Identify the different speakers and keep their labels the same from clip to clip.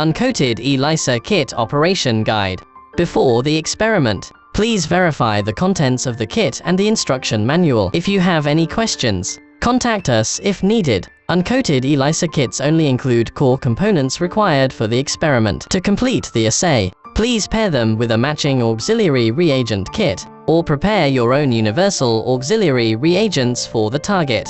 Speaker 1: Uncoated ELISA Kit Operation Guide. Before the experiment, please verify the contents of the kit and the instruction manual. If you have any questions, contact us if needed. Uncoated ELISA kits only include core components required for the experiment. To complete the assay, please pair them with a matching auxiliary reagent kit, or prepare your own universal auxiliary reagents for the target.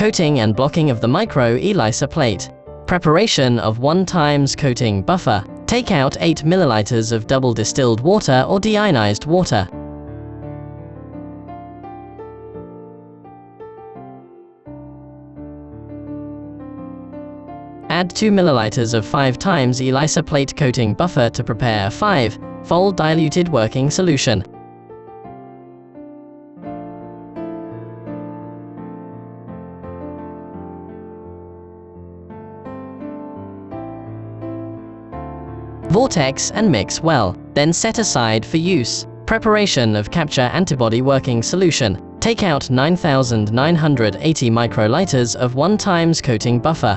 Speaker 1: Coating and blocking of the micro ELISA plate. Preparation of 1x coating buffer. Take out 8 ml of double distilled water or deionized water. Add 2 ml of 5x ELISA plate coating buffer to prepare 5-fold diluted working solution. Vortex and mix well, then set aside for use. Preparation of capture antibody working solution. Take out 9,980 microliters of 1x coating buffer.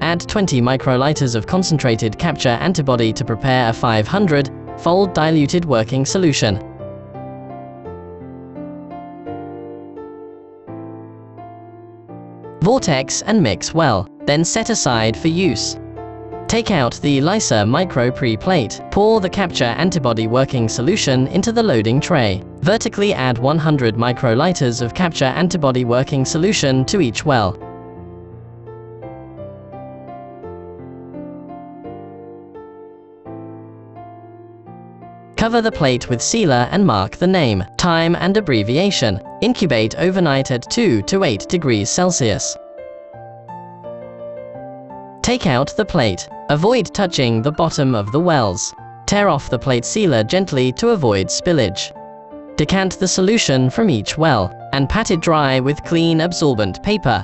Speaker 1: Add 20 microliters of concentrated capture antibody to prepare a 500-fold diluted working solution. Vortex and mix well, then set aside for use. Take out the ELISA micro pre-plate. Pour the capture antibody working solution into the loading tray. Vertically add 100 microliters of capture antibody working solution to each well. Cover the plate with sealer and mark the name, time and abbreviation. Incubate overnight at 2 to 8 degrees Celsius. Take out the plate. Avoid touching the bottom of the wells. Tear off the plate sealer gently to avoid spillage. Decant the solution from each well, and pat it dry with clean absorbent paper.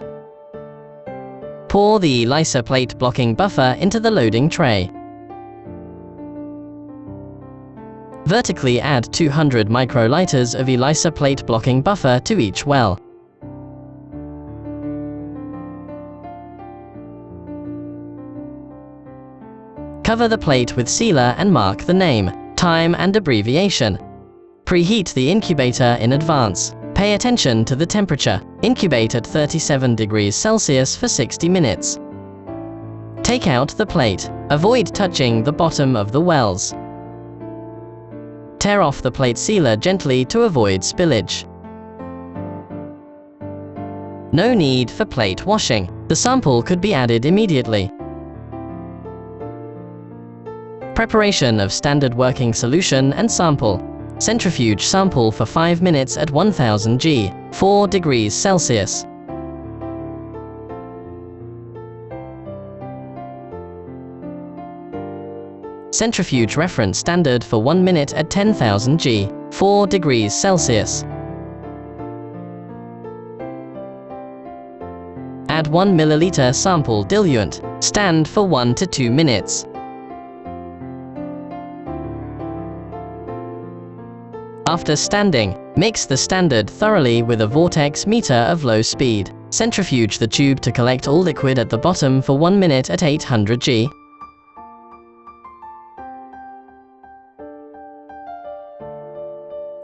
Speaker 1: Pour the ELISA plate blocking buffer into the loading tray. Vertically add 200 microliters of ELISA plate blocking buffer to each well. Cover the plate with sealer and mark the name, time and abbreviation. Preheat the incubator in advance. Pay attention to the temperature. Incubate at 37 degrees Celsius for 60 minutes. Take out the plate. Avoid touching the bottom of the wells. Tear off the plate sealer gently to avoid spillage. No need for plate washing. The sample could be added immediately. Preparation of standard working solution and sample. Centrifuge sample for 5 minutes at 1000 G, 4 degrees Celsius. Centrifuge reference standard for 1 minute at 10,000 G, 4 degrees Celsius. Add 1 milliliter sample diluent. Stand for 1 to 2 minutes. After standing, mix the standard thoroughly with a vortex meter of low speed. Centrifuge the tube to collect all liquid at the bottom for 1 minute at 800 G.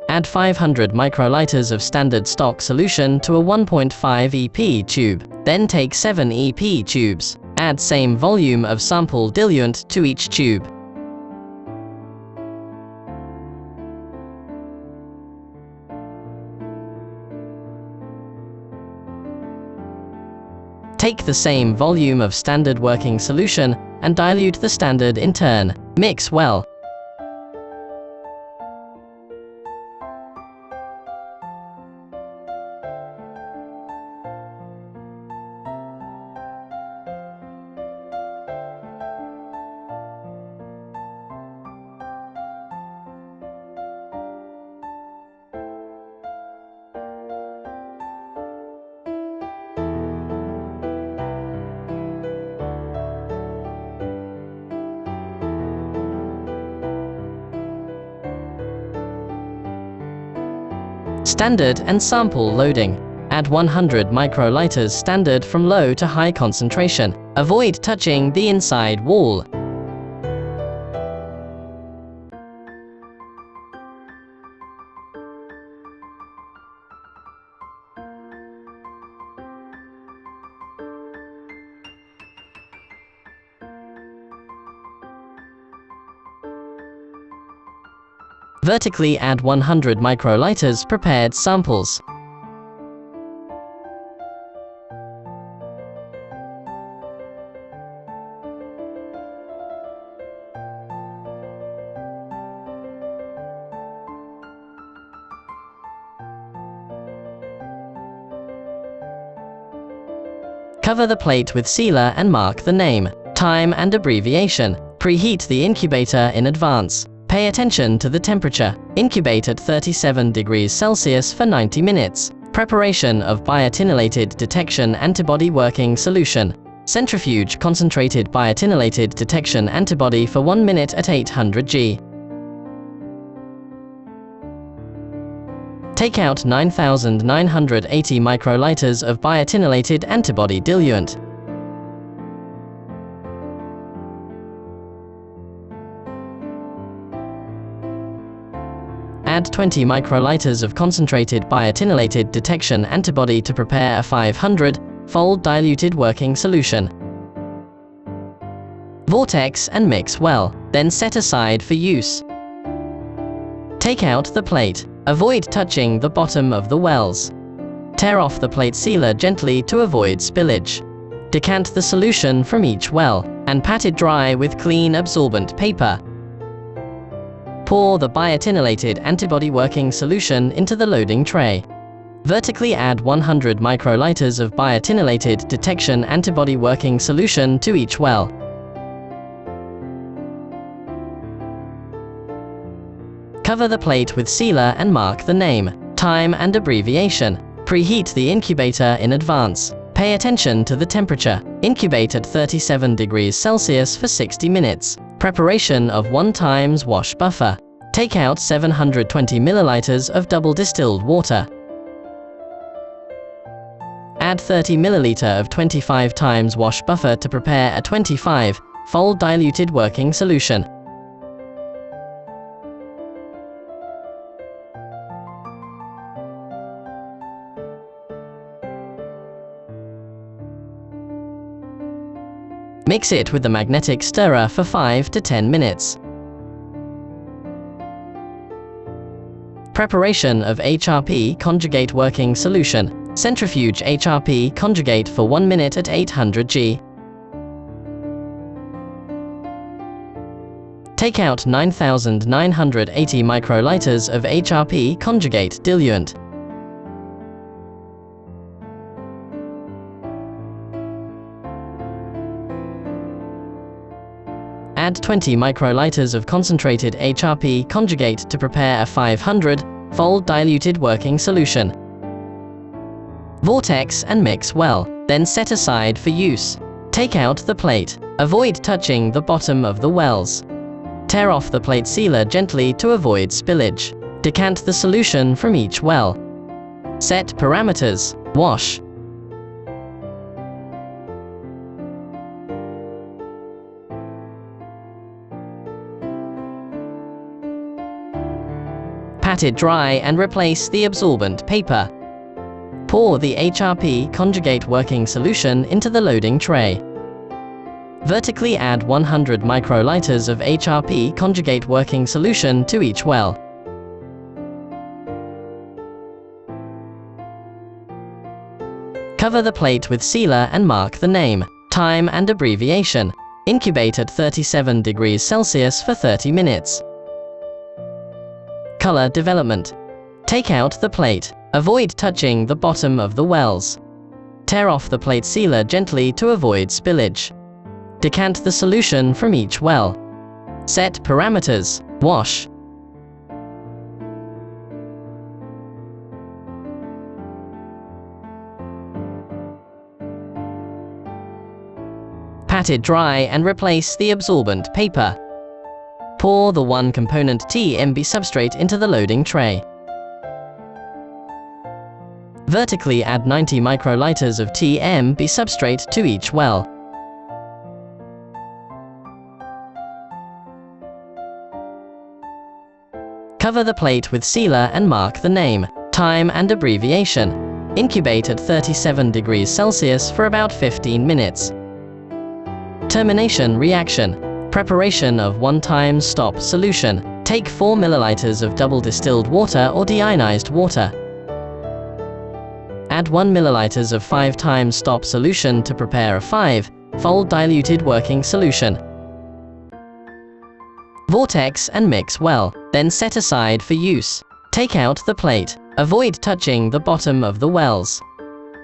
Speaker 1: Add 500 microliters of standard stock solution to a 1.5 EP tube. Then take 7 EP tubes. Add same volume of sample diluent to each tube. Take the same volume of standard working solution and dilute the standard in turn. Mix well. Standard and sample loading. Add 100 microliters standard from low to high concentration. Avoid touching the inside wall. Vertically add 100 microliters prepared samples. Cover the plate with sealer and mark the name, time and abbreviation. Preheat the incubator in advance. Pay attention to the temperature. Incubate at 37 degrees Celsius for 90 minutes. Preparation of biotinylated detection antibody working solution. Centrifuge concentrated biotinylated detection antibody for 1 minute at 800 G. Take out 9,980 microliters of biotinylated antibody diluent. Add 20 microliters of concentrated biotinylated detection antibody to prepare a 500-fold diluted working solution. Vortex and mix well, then set aside for use. Take out the plate. Avoid touching the bottom of the wells. Tear off the plate sealer gently to avoid spillage. Decant the solution from each well, and pat it dry with clean absorbent paper. Pour the biotinylated antibody working solution into the loading tray. Vertically add 100 microliters of biotinylated detection antibody working solution to each well. Cover the plate with sealer and mark the name, time and abbreviation. Preheat the incubator in advance. Pay attention to the temperature. Incubate at 37 degrees Celsius for 60 minutes. Preparation of 1x wash buffer. Take out 720 milliliters of double distilled water. Add 30 milliliter of 25x wash buffer to prepare a 25-fold diluted working solution. Mix it with the magnetic stirrer for 5 to 10 minutes. Preparation of HRP conjugate working solution. Centrifuge HRP conjugate for 1 minute at 800 G. Take out 9,980 microliters of HRP conjugate diluent. Add 20 microliters of concentrated HRP conjugate to prepare a 500-fold diluted working solution. Vortex and mix well, then set aside for use. Take out the plate. Avoid touching the bottom of the wells. Tear off the plate sealer gently to avoid spillage. Decant the solution from each well. Set parameters. Wash. Pat it dry and replace the absorbent paper. Pour the HRP conjugate working solution into the loading tray. Vertically add 100 microliters of HRP conjugate working solution to each well. Cover the plate with sealer and mark the name, time and abbreviation. Incubate at 37 degrees Celsius for 30 minutes. Color development. Take out the plate. Avoid touching the bottom of the wells. Tear off the plate sealer gently to avoid spillage. Decant the solution from each well. Set parameters. Wash. Pat it dry and replace the absorbent paper. Pour the 1-component TMB substrate into the loading tray. Vertically add 90 microliters of TMB substrate to each well. Cover the plate with sealer and mark the name, time and abbreviation. Incubate at 37 degrees Celsius for about 15 minutes. Termination reaction. Preparation of 1-time stop solution. Take 4 milliliters of double distilled water or deionized water. Add 1 milliliters of 5-time stop solution to prepare a 5-fold diluted working solution. Vortex and mix well, then set aside for use. Take out the plate. Avoid touching the bottom of the wells.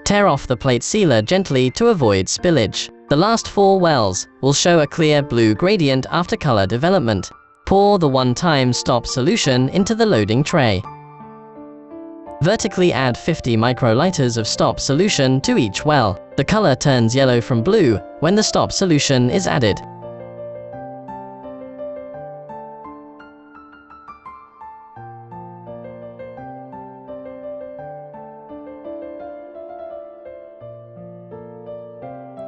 Speaker 1: Tear off the plate sealer gently to avoid spillage. The last 4 wells will show a clear blue gradient after color development. Pour the 1-time stop solution into the loading tray. Vertically add 50 microliters of stop solution to each well. The color turns yellow from blue when the stop solution is added.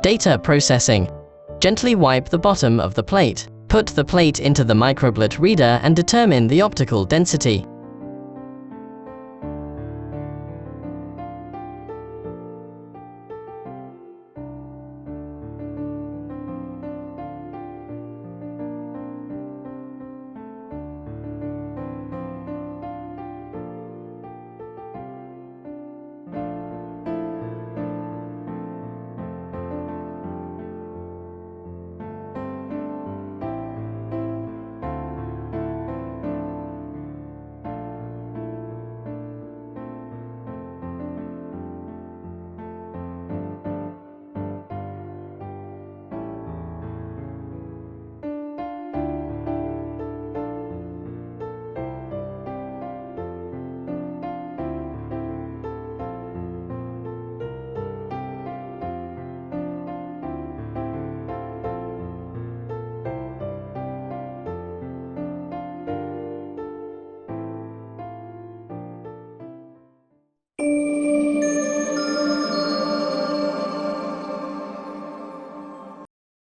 Speaker 1: Data processing. Gently wipe the bottom of the plate. Put the plate into the microblit reader and determine the optical density.